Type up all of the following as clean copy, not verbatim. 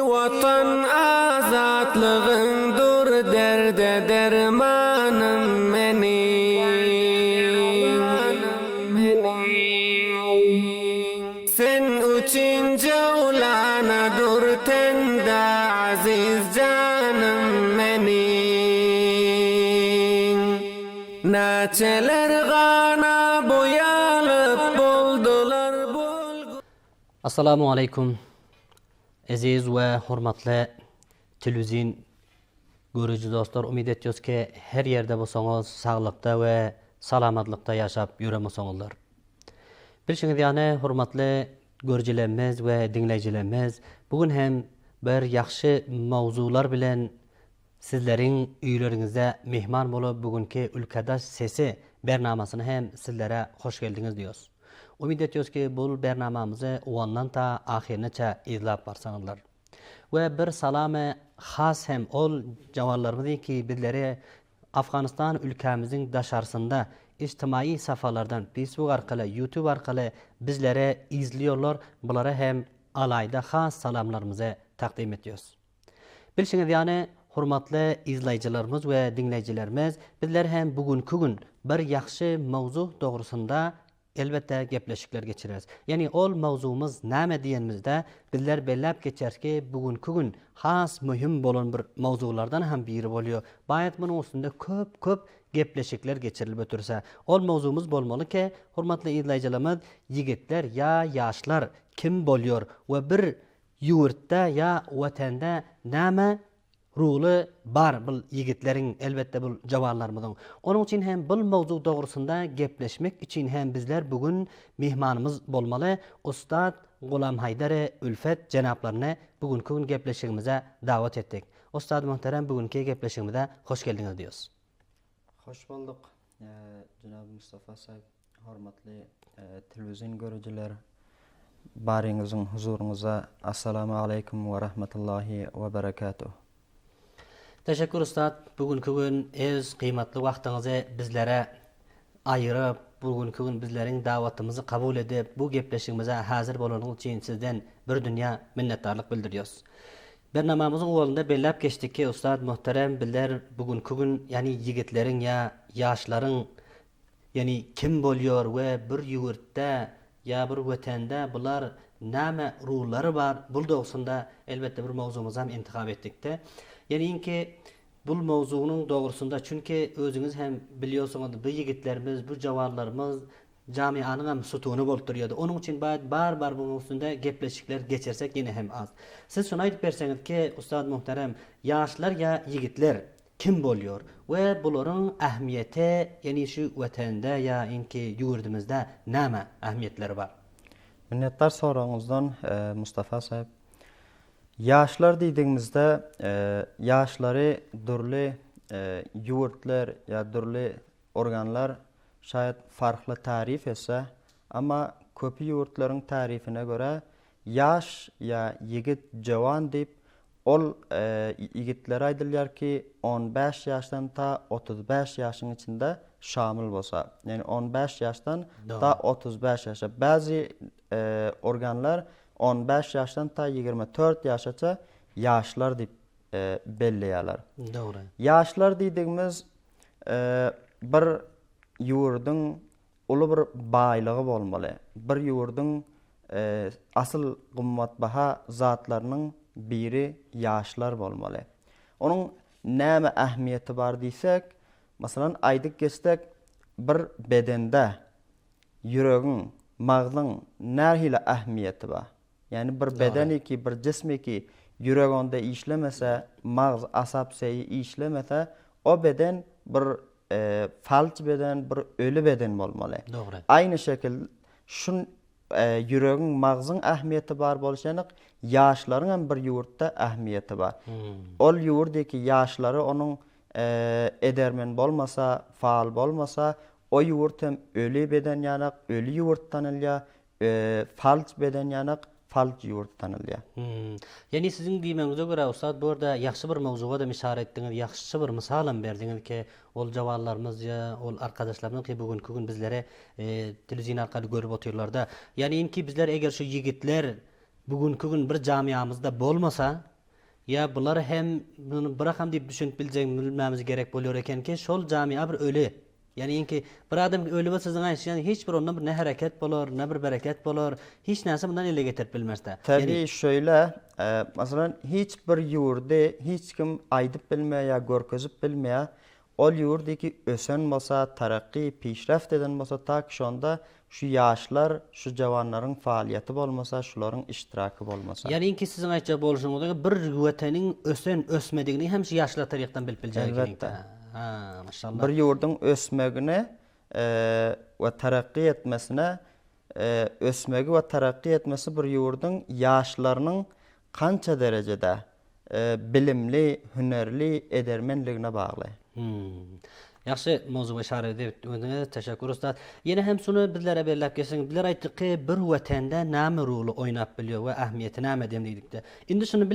vatan azatlığındır derde dermanım benim. Sen üçün cevlanadır tende aziz canım benim. Naçeler gana boyalıp boldular bolgu. Assalamu alaikum. Aziz ve hurmatlı televizyon görücü dostlar, umid ediyoruz ki her yerde bolsanız sağlıkta ve salamatlıkta yaşap yürümesoňuzlar. Bilşiňiz ýany hurmatly görüjilerimiz ve dinleyijilerimiz, bugün hem bir ýaxşy mawzular bilen sizleriň üýleriňizde mehman bolup bugünkü Ülkedaş Sesi bernamasyny hem sizlere hoş geldiňiz diýoz. Umid ediyoruz ki bu bernamamızı uwandan ta ahirneçe izlap barsaňyzlar. Ve bir salamy has hem ol jawarlarymyz ki bizleri Afganistan ülkemizin daşarsında ijtimai safalardan Facebook arkaly, YouTube arkaly bizlere izliyorlar. Bulara hem alayda has salamlarymyzy takdim ediyoruz. Bilşiňiz ýany hurmatly izleyijilerimiz we dinleyijilerimiz, bizler hem bugünkü gün bir ýaxşy mawzu dogrusunda elbette gepleşikler geçiririz. Yani ol mawzumuz näme diýenimizde bizler bellep geçerki bugünkü gün has mühim bolan bir mawzulardan hem biri bolýar. Baýat munyň üstünde köp gepleşikler geçirilip ötürse, ol mawzumuz bolmaly ki hurmatly izleyijilerimiz, yigitler ya ýaşlar kim bolýar we bir ýurtda ya watanda näme ruly bar bu yigitleriň, elbette bu jawarlarymyzyň. Onuň üçin hem bu mawzu dogrusunda gepleşmek için hem bizler bugün mehmanymyz bolmaly. Ustad Gulam Haydar Ülfet jenaplaryny bugünkü gün gepleşigimize dawat etdik. Ustad muhterem, bugünkü gepleşigimize hoş geldiňiz diýoz. Hoş bulduk. Cenab-ı Mustafa Sayıp, hormatly televizyon görüjiler, baryňyzyň huzuruňyza assalamu aleykum ve rahmetullahi ve berekatuh. Teşekkür ustad. Bugünkü gün ez kıymetli wagtyňyzy bizlere ayırıp, bugünkü gün bizleriň dawatymyzy kabul edip, bu gepleşigimize hazır bolanyňyz üçin sizden bir dünýä minnetdarlyk bildirýäs. Bernamamyzyň owalynda bellep geçdik ki ustad muhterem, bizler bugünkü gün yani yigitleriň ya ýaşlaryň yani kim bolýar we bir ýurtda ya bir wetende bular näme ruhlary bar, bu dogusunda elbette bir mawzumyzy hem intihab etdikde. Yani inki bu mawzunyň dogrusunda, çünki özüňiz hem bilýärsiňiz, bu yigitlerimiz, bu jawarlarymyz jamianyň hem sutuny bolup durýardy. Onuň üçin bar bu üstünde gepleşikler geçersek ýene hem az. Siz şunu aýdyp berseňiz ki ustad muhterem, ýaşlar ya yigitler kim bolýar we bularyň ähmiýeti, yani şu wetende ya inki ýurdumyzda näme ähmiýetleri bar? Minnettar soraňyzdan Mustafa Sayıp. Yaşlar diýdiňizde yaşlary durly ýurtlar ya durly organlar şayet farklı tarif etse, ama köpi ýurtlaryň tarifine göre yaş ya yigit jawan diýip ol yigitlere aýdylýar ki 15 ýaşdan ta 35 ýaşyň içinde şamil bolsa. Yani 15 ýaşdan ta 35 ýaşa. Bazı organlar 15 ýaşdan ta 24 ýaşaça ýaşlar diýip belleýärler. Dogry. Ýaşlar diýdiňimiz bir ýurdyň uly bir baýlygy bolmaly. Bir ýurdyň asyl gymmatbaha zatlarynyň biri ýaşlar bolmaly. Onuň näme ähmiýeti bar diýsek, masalan aýdyk geçsek, bir bedende ýüregiň, magzyň nähili ähmiýeti bar. Yani bir bedeni ki, bir cismi ki yüreğinde işlemese, mağz, asap seyi işlemese, o beden bir falç beden, bir ölü beden olmalı. Doğru. Aynı şekilde şun yüreğin, mağzın ähmiýeti bar bolşanyk, ýaşlaryň hem bir ýurtda ähmiýeti bar. Ol ýurtdaky ýaşlary onuň edermen bolmasa, faal bolmasa, o ýurt hem ölü beden ýanyk, ölü ýurt tanylýar, falç beden ýanyk, falç ýurt tanylýar. Yani sizin diýmeňize göre ustad, bu arada ýaxşy bir mawzuga da işaret etdiňiz, ýaxşy bir misalam berdiňiz ki ol jawarlarymyz ya ol arkadaşlarymyz ki bugünkü gün bizlere telewizyon arkaly görüp oturýarlar da. Yani inki bizler eger şu yigitler bugünkü gün bir jamiýamyzda bolmasa, Ya bular hem bunu bırakam deyip düşünüp bilmemiz gerek boluyor eken ki şol camia bir ölü. Yani inki bir adam ölü bolsa sizin ayş yani hiç bir ondan bir ne hareket bolor, ne bir bereket bolor, hiç narsa bundan ele getirip bilmezdi. Tabii Yani şöyle, masalan hiçbir yurdu hiç kim aydıp bilmeye ya görkezip bilmeye, ol yurdaki ösen bolsa, tarakki, pişraft eden bolsa ta ki şonda şu yaşlar, şu jawanların faaliyeti bolmasa, şuların iştirakı bolmasa. yani inki sizin aytja boluşuňyzda bir wetenin ösen ösmedigini hem şu yaşlar tarihten bilip biljek Elbette. Ha, maşallah. Bir yurdun ösmegine ve terakki etmesine, ösmegi ve terakki etmesi bir yurdun yaşlarının kança derecede bilimli, hünerli, edermenliğine bağlı. Yaxşı mowzuga işaret edip öňüňe teşekkür ustad. Yine hem şunu bizlere belläp geçiň. Bizler aýtdyk ki bir wetende näme rolu oýnap bilýär we ähmiýeti näme demdik de. Indi şunu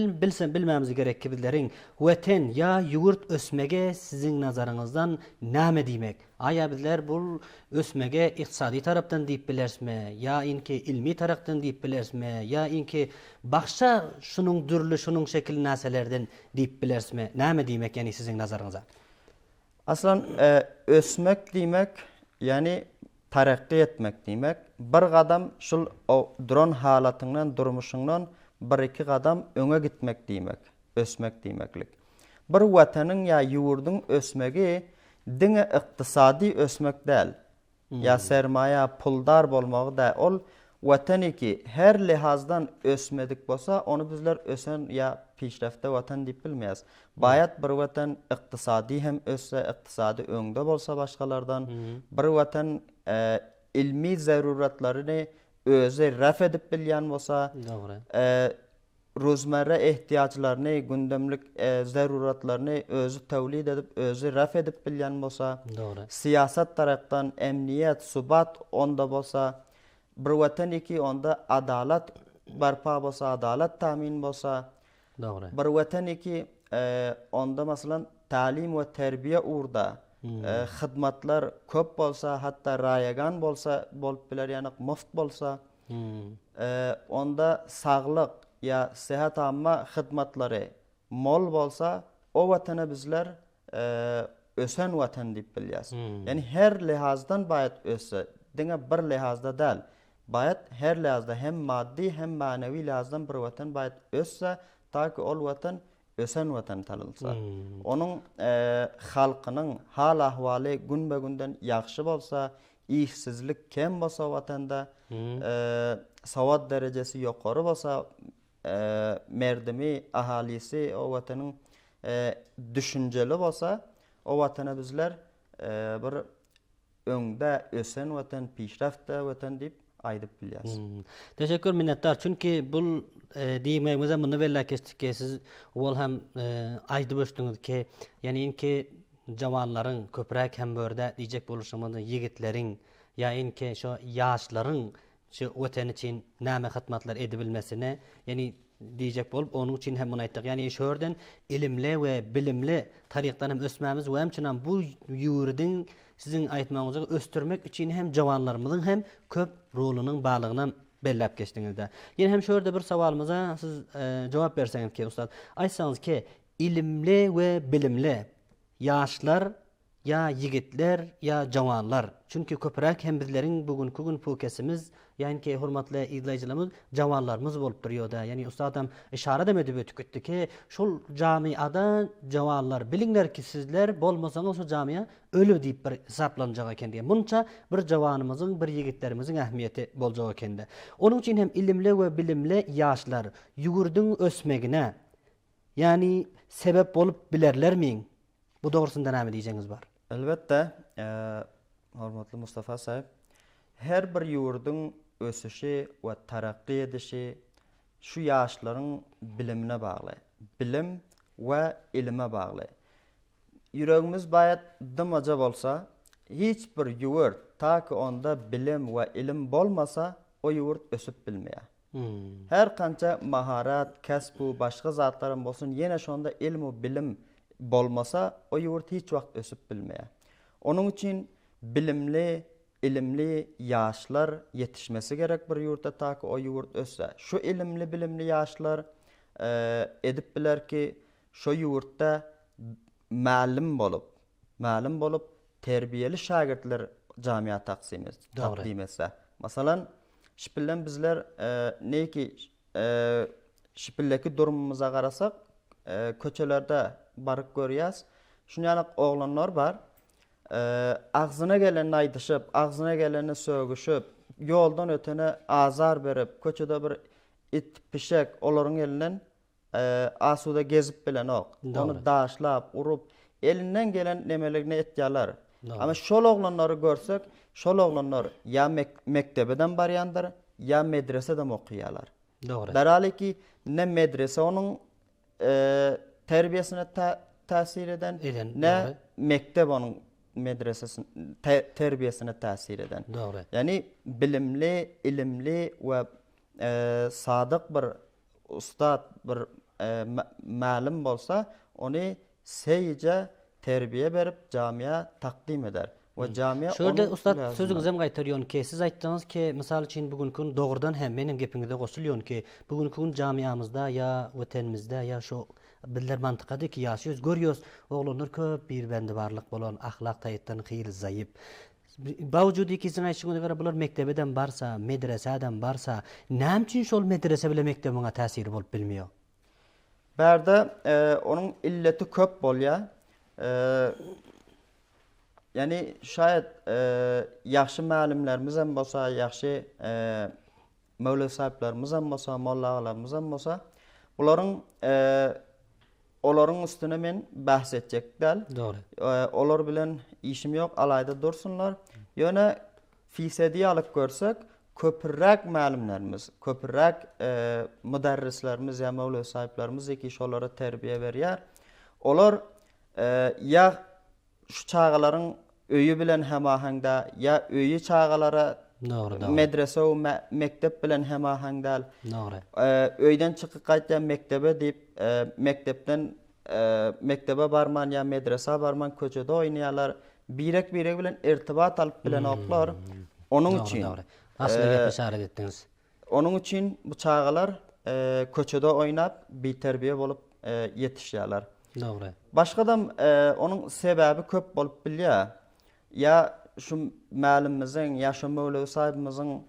bilmemiz gerek ki bizleriň weten ya ýurt ösmege sizin nazaryňyzdan näme diýmek? Aya bizler bu ösmege iqtisadi tarapdan diýip bilersmi? Ya inki ilmi tarapdan diýip bilersmi? Ya inki başga şunun dürli, şunun şekil näselerden diýip bilersmi? Näme diýmek yani sizin nazaryňyzda? Aslan ösmek demek yani terakki etmek demek. Bir gadam şul duran halatından, durmuşundan bir iki gadam öňe gitmek demek. Ösmek demeklik. Bir watanyň ya ýurdun ösmegi diňe iqtisadi ösmek däl. Ya sermaye, puldar bolmagy da ol watanyki her lihazdan ösmedik bolsa, onu bizler ösen ya pişrafta watan diýip bilmeýäs. Bayat bir watan iqtisadi hem össe, iqtisadi öňde bolsa başgalardan, bir watan ilmi zaruratlaryny özü raf edip bilýän bolsa, Doğru. rozmara ihtiýaçlaryny, gündemlik zaruratlaryny özü tawlid edip, özü raf edip bilýän bolsa, Doğru. siyasat tarapdan emniyet, subat onda bolsa, bir watanyki onda adalat barpa bolsa, adalat tamin bolsa, Doğru. bir watanyki onda masalan talim we terbiye urda hyzmatlar köp bolsa, hatta raýagan bolsa, bolup biler ýani muft bolsa, onda saglyk ya sehat amma hyzmatlary mol bolsa, o watana bizler ösen watan diýip bilýäs. Yani her lihazdan bayat össe, diňe bir lihazda däl. Bayat her lihazda hem maddi hem manevi lihazdan bir watan bayat össe, taky ol watan ösen watan tanylsa. Onun halkynyň hal ahwaly gün-begünden ýaxşy bolsa, işsizlik kem bolsa watanda, sawat derecesi ýokary bolsa, merdimi ahalisi o watanyň düşünjeli bolsa, o watana bizler bir öňde ösen watan, pişrafda watan diýip aýdyp bilýäs. Teşekkür minnettar. Çünkü bu diýmegimize muny bella kesdik ki siz ol hem aýdyp öçdüňiz ki yani inki jawanlaryň köprek hem börde diýjek boluşymyny yigitleriň ya inki şo ýaşlaryň şu weten için näme hyzmatlar edibilmesine yani diýjek bolup onuň için hem muny aýtdyk. Yani şörden ilimli we bilimli taryykdan hem ösmämiz we hemçinden bu ýurdyň sizin aýtmagyňyza östürmek için hem jawanlarymyzyň hem köp rolunyň baglygyny belläp geçdiňizde. Ýene hem şörde bir sowalymyza siz jogap berseňiz ki ustad, aýtsaňyz ki ilimli we bilimli ýaşlar ya yigitler ya jawanlar. Çünkü köprek hem bizleriň bugünkü gün pokesimiz yani ki hormatly izleýijilerimiz jawanlarymyz bolup durýar-da. Yani ustadam işaret edip ötükdi ki şol jamiada jawanlar biliňler ki sizler bolmasaňyz şu jamia ölü diýip bir hesaplanjak eken diýen. Munça bir jawanymyzyň, bir yigitlerimiziň ähmiýeti boljak eken. Onuň üçin hem ilimli we bilimli ýaşlar ýugurdyň ösmegine yani sebep bolup bilerlermi? Bu doğrusunda näme diýjeňiz bar? Elbette, hormatly Mustafa sahip, her bir ýurdun ösüşi we tarakki edişi şu ýaşlaryň bilimine bagly. Bilim we ilime bagly. Yüregimiz bayat dymaja bolsa, hiç bir ýurt taky onda bilim we ilim bolmasa, o ýurt ösüp bilmeýär. Her kança maharat, kasbu, başga zatlaryň bolsun, ýene şonda ilm we bilim bolmasa, o ýurt hiç wagt ösüp bilmeýär. Onuň üçin bilimli, ilimli ýaşlar yetişmesi gerek bir ýurtda taky o ýurt össe. Şu ilimli, bilimli ýaşlar edip biler ki şu yurtta ma'lum bolup terbiyeli şagirdler jamia takdim etse. Masalan, şipillen bizler neki şipilleki durumumuza qarasak, köçelerde barık görüyäs. Şunyanak oğlanlar var. Ağzına geleni aydışıp, ağzına geleni sögüşüp, yoldan ötene azar berip, köçede bir it pişek oların elinden asuda gezip bilen ok. Onu daşlap, urup, elinden gelen nemelerine etyalar. Ama şol oğlanları görsek, şol oğlanlar ya mektebeden baryandır, ya medreseden okuyalar. Doğru. Derhali ki ne medrese onun terbiyesine tasir eden, ne doğru. mektep onun medresesine terbiyesine tasir eden. Doğru. Yani bilimli, ilimli ve sadık bir ustad, bir ma'lum bolsa, onu seyce terbiye berip camiye takdim eder. Ve camiye Şöyle onun ustad sözüňizem gaýtarýan ki, siz aýtdyňyz ki, misal üçin bugünkü dogrudan hem menim gepiňizde goşulýan ki, bugünkü jamiýamyzda ya wetenimizde ya şu biller mantykady ki ýaşaýys, görýäs, oglanlar köp bir bendi barlyk bolan, ahlak taýytdan hyry zaýyp. Bawjudy ki siz aýtdyňyza gara bular mektebeden barsa, medreseden barsa, näme üçin şol medrese bilen mektebiňe täsiri bolup bilmiyor? Berde onun illeti köp bolýar. Yani şayet yaxşı mälimlerimiz hem bolsa, yaxşı mevle sahiplerimiz hem bolsa, mollagalarımız hem bolsa, olaryň üstüne men bahs etjek däl. Doğru. Olar bilen işim yok, alayda dursunlar. Ýöne fisedi alyp görsek, köpürrak mälimlerimiz, köpürrak müderrislerimiz ya mevle sahiplerimiz ki şolara terbiye berýär. Olar ya şu çağalaryň öýü bilen hemahangda, ya öýü çağalara medrese we mektep bilen hemahangda. Doğru. Öýden çykyp gaýtdan mektebe diýip, mektepden mektebe barman ya medrese barman köçede oýnaýarlar. Birek bilen irtibat alyp bilen oklar. Onun için aslında gep işaret etdiniz. Onun için bu çağalar köçede oynap bir terbiye bolup yetişýärler. Doğru. Başgadam onun sebebi köp bolup bilýär. Ya şu mälimimiziň, ya şu mevlevi sahibimiziň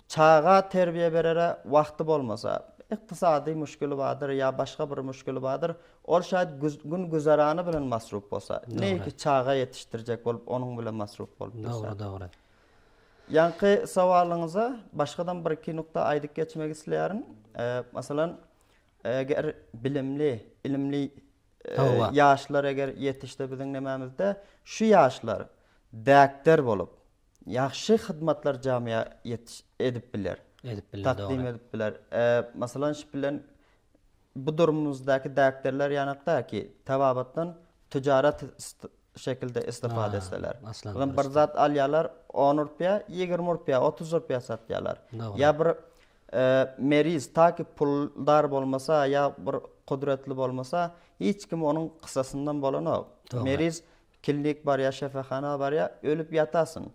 çağa terbiye berere wagty bolmasa, iktisadi müşkili bardyr ya başga bir müşkili bardyr. Ol şaýat gün güzarany bilen masruf bolsa, näki çağa yetişdirjek bolup onuň bilen masruf bolup dursa. Doğru, doğru. Yankı savalyňyza başgadan bir iki nukta aýdyp geçmek isleýärin. Masalan, eger bilimli, ilimli ýaşlar eger yetişdi biziň nemämizde, şu ýaşlar däkler bolup, ýaxşy hyzmatlar jamiýa edip biler. Takdim edip biler. Masalan, şu bilen bu durumumuzdaky däklerler ýanakda ki, tawabatdan tijaret şekilde istifade etseler. Masalan, bir zat alýarlar 10 rupiýa, 20 rupiýa, 30 rupiýa satýarlar. Ya bir meriz taki puldar bolmasa ya bir kudretli bolmasa, hiç kim onun kısasından bolanok. Meriz klinik bar ya şefahana bar ya ölüp yatasın.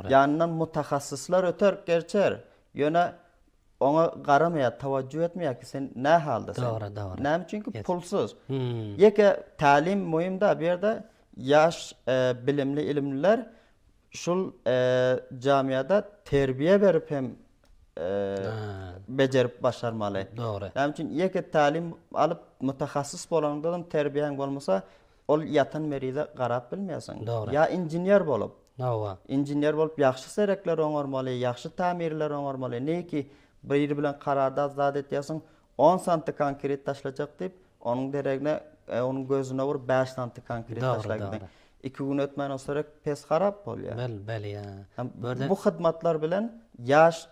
Yanından mutahassisler öter geçer. Yöne ona garamaya, tavajjuh etmeye ki sen ne haldasın? Doğru. Ne çünkü pulsuz. Yeke talim muhim da bir yerde yaş bilimli ilimliler şul camiada terbiye berip hem becerip başarmaly. Doğru. Yani için yeke talim alıp mutahassıs bolandan terbiyen bolmasa ol yatan merize garap bilmeýäsiň. Ya injinier bolup. Injinier bolup ýaxşy serekler oňarmaly, ýaxşy tamirler oňarmaly. Neki bir bilen kararda zat etýäsiň 10 santy konkret taşlajak diýip onuň deregine onuň gözüne vur 5 santy konkret taşlaýdy. 2 gün ötmän sonra pes harap bolýar. Bel ya. Bu hyzmatlar bilen yaş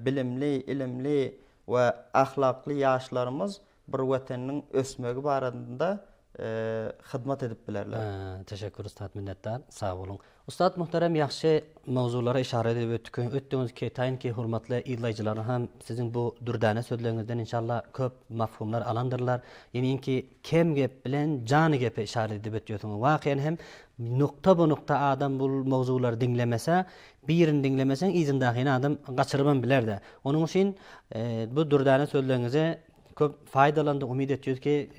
bilimli, ilimli we ahlakly ýaşlarymyz bir weteniň ösmegi barasynda hyzmat edip bilerler. Teşekkür ustad, minnetdar. Sağ olun. Ustad muhterem ýaxşy mawzulara işaret edip ötdüňiz ki, taýin ki hormatly izleýijiler hem siziň bu dürdäne sözleriňizden inşallah köp mafhumlar alandyrlar. Ýani ki kem gep bilen jany gepe işaret edip ötýärsiň. Waqiýan hem nokta bu nokta adam bu mawzular dinlemese, birini dinlemesen izindahyny adam gaçyrman biler de. Onuň üçin bu dürdäne sözleriňize köp faydalandı. Umid ediyoruz ki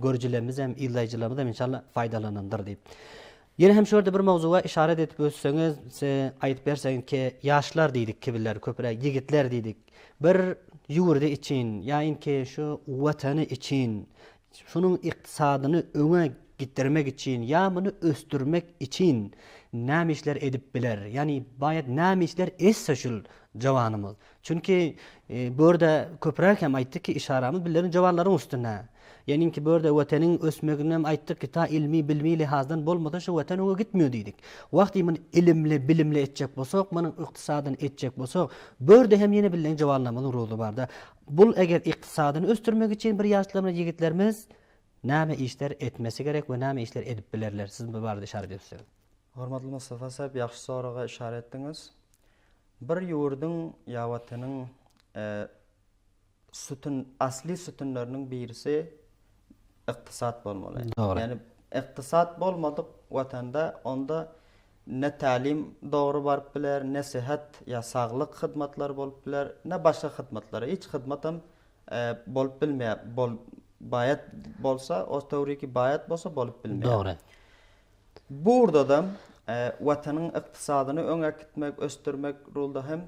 görücülerimiz hem izleyicilerimiz hem inşallah faydalanandır deyip. Yine hem şurada bir mavzuğa işaret edip ötseniz, ayıp bersen ki yaşlar dedik kibirler, köpürek, yigitler dedik. Bir yurdu için, yani ki şu vatanı için, şunun iktisadını öne gittirmek için, ya bunu östürmek için näme işler edip biler. Yani bayat näme işler esse şul jawanymyz. Çünkü burada köpürek hem aytdık ki işaramız billerin jawanlaryň üstüne. Yani ki burada vatanın ösmeginden aytdık ki ta ilmi bilmi lihazdan bolmasa şu vatan öňe gitmiyor dedik. Wagty men ilimli bilimli etjek bolsak, menin iktisadyny etjek bolsak, burada hem yine bilen jawanlamalyň rolu barda. Bul eger iktisadyny östürmek için bir ýaşlarymyz, yigitlerimiz näme işler etmesi gerek we näme işler edip bilerler. Siz bu barada işaret etseniz. Hormatly Mustafa sahip, ýaşy soraga işaret etdiňiz. Bir ýurdyň ýa watanyň asli sütünlerinin birisi iktisat bolmaly. Doğru. Yani iktisat bolmadyk watanda onda ne talim doğru barıp biler, ne sehat ya saglyk hyzmatlar bolup biler, ne başga hyzmatlar. Hiç hyzmatam bolup bilmeýär. Bayat bolsa, o teoriki bayat bolsa bolup bilmeýär. Doğru. Burada da watanyň iktisadyny öňe gitmek, östürmek rolda hem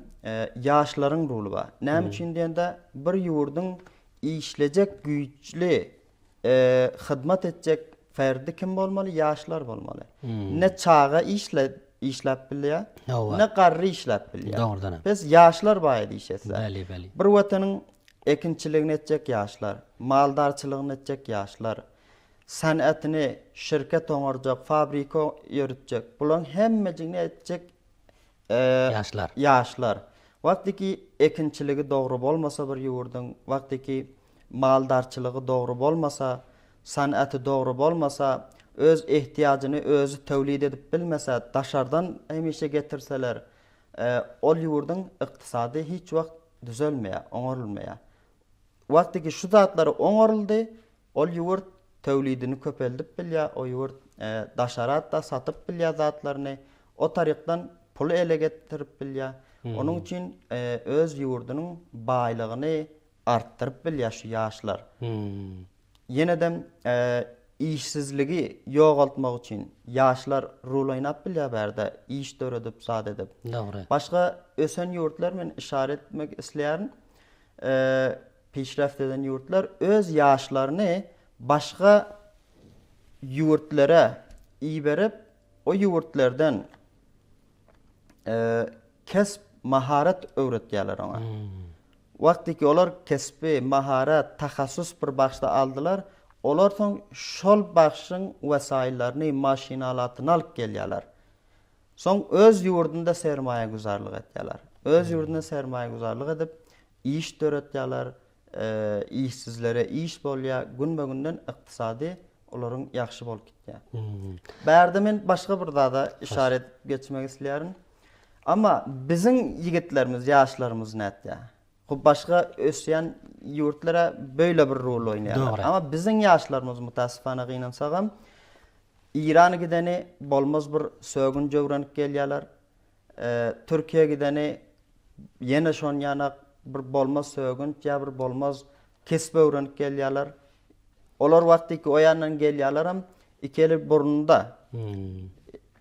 ýaşlaryň rolu bar. Näme üçin diýende bir ýurdyň işlejek güýçli hyzmat etjek ferdi kim bolmaly? Ýaşlar bolmaly. Ne çağa işläp bilýär, ne garry işläp bilýär. Doğrudan. Biz ýaşlar baýdy işetse. Bäli, bäli. Bir watanyň ekinçiligini etjek ýaşlar, maldarçylygyny etjek ýaşlar, san'atyny şirket oňarjak, fabrika ýöretjek. Bular hemmejini etjek Yaşlar. Ýaşlar. Wagtyki ekinçiligi dogry bolmasa bir ýurdyň, wagtyki maldarçylygy dogry bolmasa, sanaty dogry bolmasa, öz ihtiýagyny özü tewlid edip bilmese, daşardan hemişe getirseler, ol ýurdyň iktisady hiç wagt düzelmeýär, oňarylmaýar. Wagtyki şu zatlary oňaryldy, ol ýurt tewlidini köpeldip bilýär, o ýurt daşarat da satyp bilýär zatlaryny, o tarykdan pul ele getirip bilýär. Onun üçin öz ýurdunyň baýlygyny artdyryp bilýär şu ýaşlar. Ýenedem işsizligi ýogaltmak üçin ýaşlar rol oýnap bilýär bärde, iş döredip, zat edip. Doğru. Başga ösen ýurtlar men işaret etmek isleýärin. Peşreft eden ýurtlar öz ýaşlaryny başga ýurtlara iýberip, o ýurtlardan kesp maharat öwretýärler ona. Wagtyki olar kesbi, maharat, tahassus bir başda aldylar, olar soň şol başyň wesaýllaryny, maşinalatyny alyp gelýärler. Soň öz ýurdunda sermaýe guzarlyk etýärler. Öz ýurdunda sermaýe guzarlyk edip iş döretýärler, işsizlere iş bolýar, gün-begünden iktisady olaryň ýaxşy bolup gitýär. Bärde men başga bir dada işaret geçmek isleýärin. Ama bizim yigitlerimiz, ýaşlarymyz nätdi? Bu başga ösýän ýurtlara böyle bir rol oýnaýarlar. Ama bizim ýaşlarymyz mutasyfana gynansaňam, İran gideni bolmaz bir sögün jowranyp gelýärler. Türkiýe gideni ýene şon ýanak bir bolmaz sögün, ýa bir bolmaz kesip öwrenip gelýärler. Olar wagtyki o ýandan gelýärler, ikili burnunda.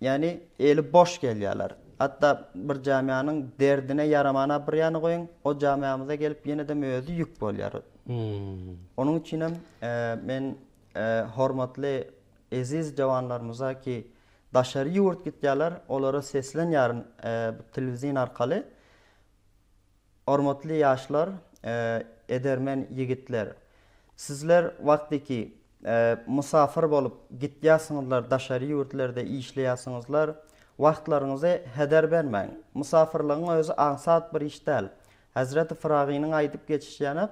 Yani eli boş gelýärler. Hatta bir jamiýanyň derdine yaramana bir ýany goýun, o jamiýamyza gelip ýene de möýüzi ýük bolýar. Onun üçin hem men hormatly aziz jawanlarymyza ki daşary ýurt gitýärler, olara seslenýäryn telewizyon arkaly. Hormatly ýaşlar, edermen yigitler. Sizler wagtyki musafir bolup gitýärsiňizler, daşary ýurtlarda işleýärsiňizler, wagtlaryňyzy heder bermeň. Musafirligiň özü ansat bir iş däl. Hazreti Firagynyň aýdyp geçişýänek,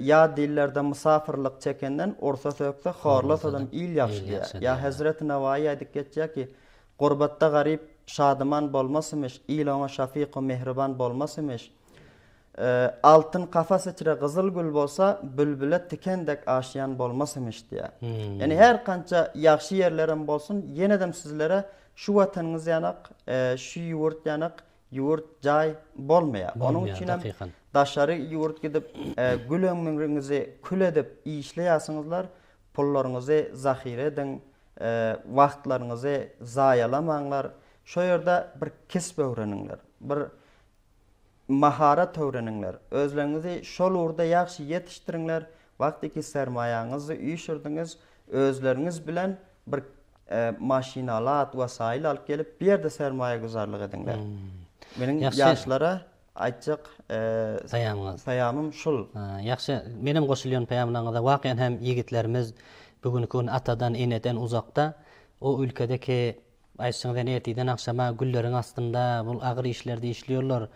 ya dillerde musafirlik çekenden orta sökte horlas adam il ýaşy. Ya Hazreti Nawawi aýdyp geçýär ki, gurbatda garyp şadyman bolmasymyş, il oňa şafiq we mehriban bolmasymyş. Altın kafas içre gyzyl gül bolsa, bülbüle tikendek aşýan bolmasymyş diýär. Yani her kança ýaxşy ýerlerim bolsun, ýenedem sizlere şu watanyňyz ýanak, şu ýurt ýanak yurt jay bolmaya. Onun Bolmaya, için hem dakikan. daşarı yurt gidip gül ömrüňizi kül edip işleýäsiňizler, pullarınızı zahire edin, wagtlaryňyzy zaýalamaňlar. Şo ýerde bir kesip öwreniňler, bir maharat öwreniňler. Özlerinizi şol urda ýaxşy ýetişdiriňler. Wagtyky sermaýaňyzy üýşürdiňiz, özleriniz bilen bir maşinalar, wasaýl alyp gelip bir ýerde sermaýa guzarlyk ediňler. Meniň ýaşlara aýtjak paýamym şul. Yaxşı, menim goşulýan paýamlaryňyzda wagyan hem ýigitlerimiz bugünkü gün atadan, eneden uzakda, o ülkedeki aýtsaňyz erteden akşama gülleriň astynda bul agyr işlerde işliyorlar.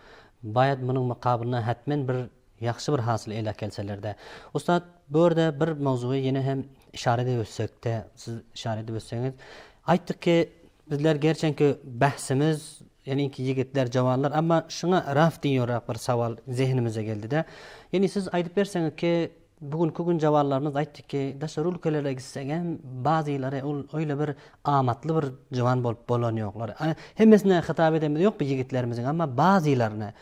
Bayat munyň mukabilina hatmen bir yaxşı bir hasyl ele kelseler-de. Ustad, bu ýerde bir mawzugy ýene hem işaret edip siz işaret edip ötseňiz, aýtdyk ki bizler gerçenki bahsimiz yani ki yigitler, jawanlar, ama şuna raf diýorak bir sawal zehnimize geldi-de. Yani siz aýdyp berseňiz ki bugünkü gün jawanlarymyz aýtdy ki daşary ülkelere gitseň bazylary öyle bir amatly bir jawan bolup bolanýoklar. Hemmesine hitap edemiz ýok bu yigitlerimiziň, ama bazylaryna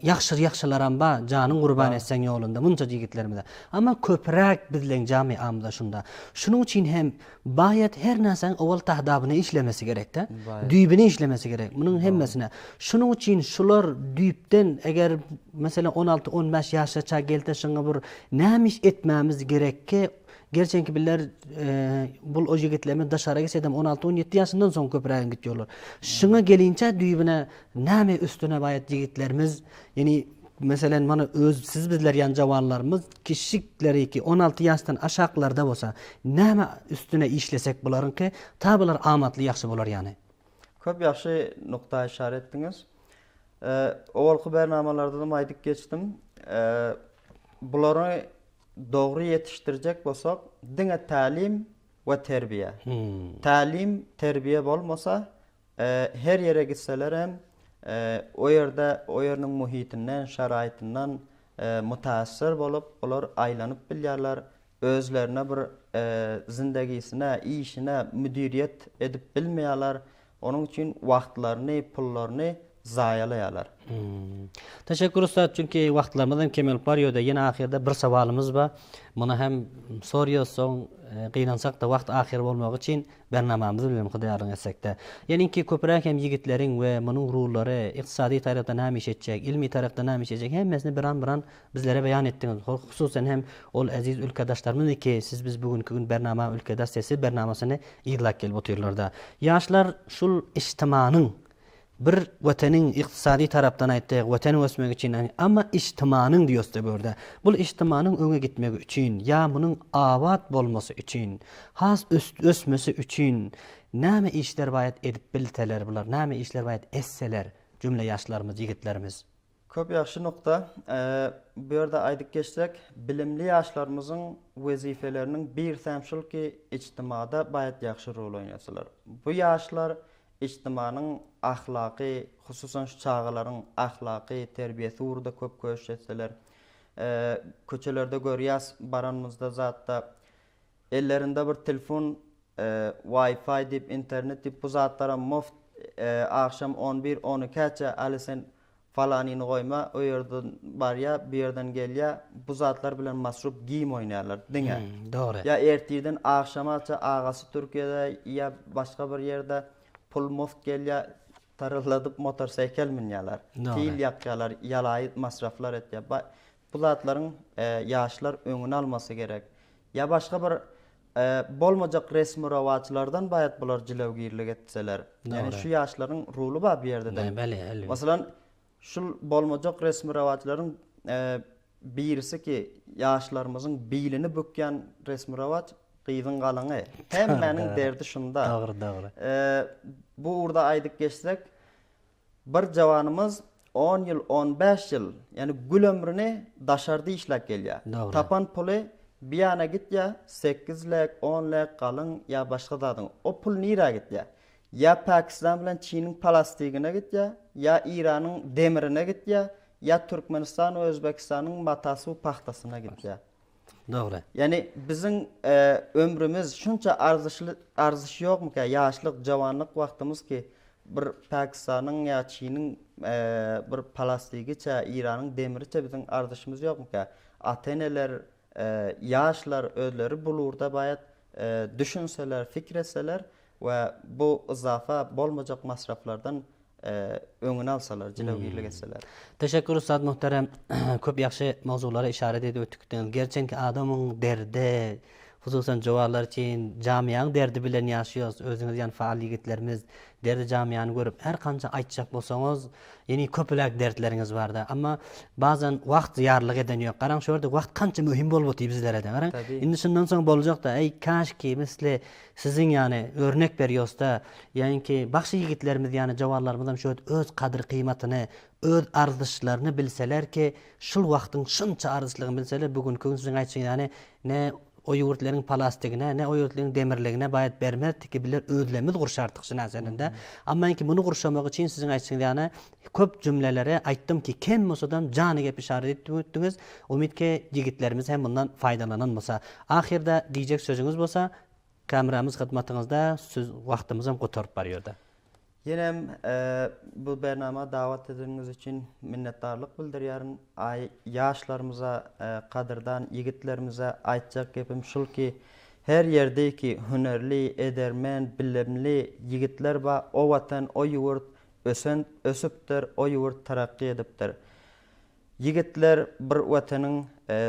yaxşylaram ba janyň gurban etseň ýolunda munça yigitlerimize. Ama köpräk bizleň jamy amda şunda. Şunuň üçin hem baýat her näsen owal tahdabyny işlemesi gerek-de. Düýbini işlemesi gerek. Munyň hemmesine. Şunuň üçin şular düýpden eger mesela 16-15 ýaşaça gelte şoňa bir näme iş etmämiz gerekki gerçenki biller bul o jigitlerimiz daşara gitsedem 16-17 ýaşyndan soň köpräk gitýorlar. Şuňa gelinçe düýbine näme üstüne baýat jigitlerimiz, yani mesela mana siz bizler ýan jawanlarymız kişikleri ki 16 ýaşdan aşaklarda bolsa näme üstüne işlesek bularyň ki tabylar amatly ýaxşy bolar ýani. Köp ýaxşy nokta işaret etdiňiz. Owalky bernamalarda da aýdyp geçdim. Bulary dogry ýetişdirjek bolsak, diňe talim we terbiýe. Talim, terbiýe bolmasa, her ýere gitseler hem o ýerniň muhitinden, şaraýatyndan mutassir bolup, olar aýlanyp bilýärler, özlerine bir zindegisine, işine müdiriýet edip bilmeýärler. Onun üçin wagtlaryny, pullaryny zaýalaýarlar. Teşekkür ustad, çünkü wagtlarymyz kemelip barýar-da. Ýene ahirde bir sawalymız bar. Muny hem sorýarsoň, gynansak da wagt ahir bolmagy üçin bernamamyzy bilen hydaýarlyk etsek-de. Ýani ki köpräk hem yigitleriň we munyň rullary ykdysady tarapdan näme iş etjek, ilmi tarapdan näme iş etjek, hemmesini biran bizlere beýan etdiňiz. Hususan hem ol aziz ülkedaşlarymyz ki siz biz bugünkü gün bernama ülkedaş sesi bernamasyny ýyglap gelip oturýarlar-da. Ýaşlar şul ijtimanyň bir weteniň ykdysady tarapdan aýtdyk, weteni ösmek üçin, ama ijtimanyň diýosda börde. Bul ijtimanyň öňe gitmegi üçin, ýa munyň awat bolmasy üçin, has ösmesi üçin näme işler baýat edip bilteler bular, näme işler baýat esseler jümle ýaşlarymyz, ýigitlerimiz. Köp ýaxşy nokta. Bu ýerde aýdyp geçsek, bilimli ýaşlarymyzyň wezifeleriniň bir tämşil ki ijtimada baýat ýaxşy rol oýnasalar. Bu ýaşlar ijtimanyň ahlaqy, hususan şu çağalaryň ahlaqy terbiýesi urda köp köş etseler, köçelerde görýäs baranmyzda zatda ellerinde bir telefon, Wi-Fi dip, internet dip bu zatlara muft akşam 11-12 ali sen falanyny goýma, o ýerden barýa, bir ýerden gelýä, bu zatlar bilen masrup giýim oýnaýarlar diňe. Dogry. Ya ertirden akşamaça agasy Türkiýede ýa başga bir ýerde pul muft gelýä, tarıladyp motorsykel minýärler, pil ýakýarlar, ýalaý masraflar etýär. Bu zatlaryň ýaşlar öňüni almasy gerek. Ya başga bir bolmajak resmi rawaçlardan baýat bular jilewgirlik etseler. Yani şu ýaşlaryň ruly bar bu ýerde. Beli. Masalan, şul bolmajak resmi rawaçlaryň birisi ki ýaşlarymyzyň beýlini bükýän resmi rawaç gyýdyn galaňy. Hemmeniň derdi şunda. Dogry. Bu urda aýdyp geçsek, bir jawanymyz 10 ýyl, 15 ýyl, yani gül ömrüni daşarda işläp gelýär. Tapan puly bir ýana gitýär, 8 lek, 10 lek galyň ýa başga dadyň. O pul nira gitýär? Ya Pakistan bilen Çiniň plastigine gitýär, ya İranyň demirine gitýär, ya Türkmenistan we Özbekistanyň matasy we paxtasyna gitýär. Dogry. Yani bizim ömrümüz şunça arzyş ýokmy ki, ýaşlyk, jawanlyk wagtymyz ki bir Pakistanyň ýa Çiniň bir plastigiçe, İran'ın demiriçe bizim ardışımız yok ki. Ateneler, yaşlar özleri bulurda bayat düşünseler, fikretseler ve bu izafa bolmacak masraflardan öňüne alsalar, jilawgirlik etseler. Teşekkür Ustad muhterem. Köp ýaxşy mawzulara işaret edip ötükdiňiz. Gerçenki adamyň derdi, hususan jowarlar için jamiýaň derdi bilen ýaşaýos. Özüňiz ýani faal ýigitlerimiz derdi jamiýany görüp her kança aýtjak bolsaňyz, ýani köpläk dertleriniz barda. Amma bazan wagt ýarlyk eden ýok. Garaň şu ýerde wagt kança mühim bolupdy bizlere de. Garaň. Indi şundan soň boljak da, ey kaşki misli siziň ýani örnek berýosta, ýani ki başy ýigitlerimiz ýani jowarlarymyz şu öz kadyr kıymatyny, öz arzyşlaryny bilseler ki, şul wagtyň şunça arzyşlygyny bilseler, bugünkü siziň aýtjyň ýani ne o ýurtleriň plastigine, ne o ýurtlaryň demirligine baýat bermezdik ki, biler özlemiz gurşardyk şuna seninde. Amma enki muny gurşamak üçin siziň aýtjyň ýani köp jümlelere aýtdym ki, kem bolsadan jany gep işaret etdiňiz. Umidki ýigitlerimiz hem bundan faýdalanan bolsa. Ahirde diýjek sözüňiz bolsa, kameramyz hyzmatyňyzda, siz wagtymyzy hem gotaryp barýardy. Yenem bu bernama davat edildiğiniz için minnettarlık bildirýärem. Yaşlarımıza, kadırdan yigitlerimize aýtjak gepim şul ki, her yerdeki hünerli, edermen, bilimli yigitler ba o watan, o ýurt ösüpdir, o ýurt tarakki edipdir. Yigitler bir watanyň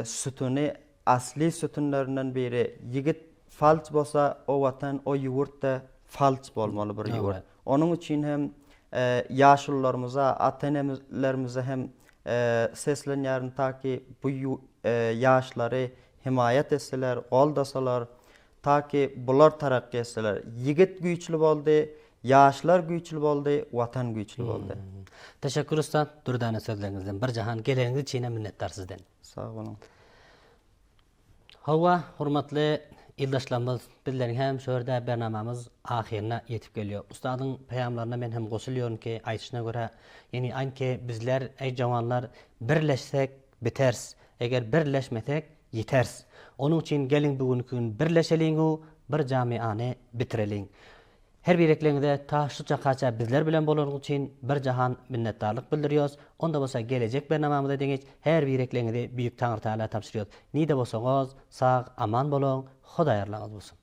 sütüni, asli sütünlerinden biri. Yigit falç bolsa, o watan, o ýurt da falç bolmaly bir ýurt. Onun için hem yaşlılarımıza, atenelerimize hem seslenýärin ta ki bu yaşları himayet etseler, goldasalar, ta ki bular tarakki etseler. Yigit güýçli boldy, yaşlar güýçli boldy, watan güýçli boldy. Teşekkür Ustad, durdana sözlerinizden bir jahan geleňiz üçin minnettar sizden. Sağ olun. Hawa, hormatly ildaşlarymyz, bizleriň hem şöhrde bernamamyz ahirine yetip gelýär. Ustadyň peýamlaryna men hem goşulýarym ki, aýtyşyna görä, ýani anki bizler, ey jawanlar, birleşsek biters, eger birleşmesek ýeters. Onuň üçin geliň bugünkü birleşeliň, bir jamiýany bitireliň. Her bireklerinde ta şu çakaça bizler bilen bolanlyk üçin bir jahan minnetdarlyk bildirýäs. Onda bolsa gelecek bernamamyzda deňiç her bireklerinde büýük Taňry Taala tapşyrýar. Nide bolsaňyz sag, aman bolun, Hudaýarlygyňyz bolsun.